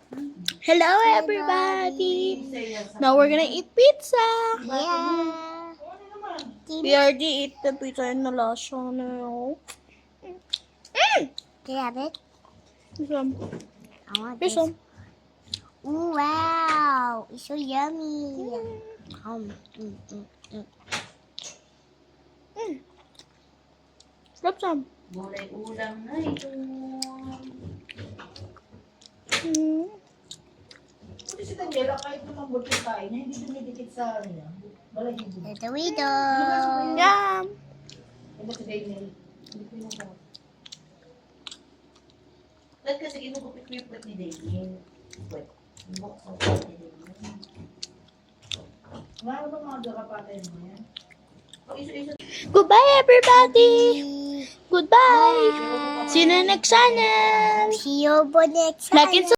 Hello, everybody. Now we're gonna eat pizza. Yeah. We already ate the pizza in the last one. Do you have it? Some. I want Here's this. some. Ooh, wow. It's so yummy. Mm, mm. Grab some. Gulay ulam na ito. Kasi si Daniela, kahit naman butin tayo niya, hindi dumidikit sa ano niya. Balahibo. The Dorito. Yum. Diba si Daniel? Hindi pinaka. Ba't kasi inugupit-wipit ni Daniel? Wait. Buksan ko ni Daniel. Nga ba mga garapatay mo yan? O, iso-iso. Goodbye, everybody. Goodbye. See you in the next channel. See you next time. Like and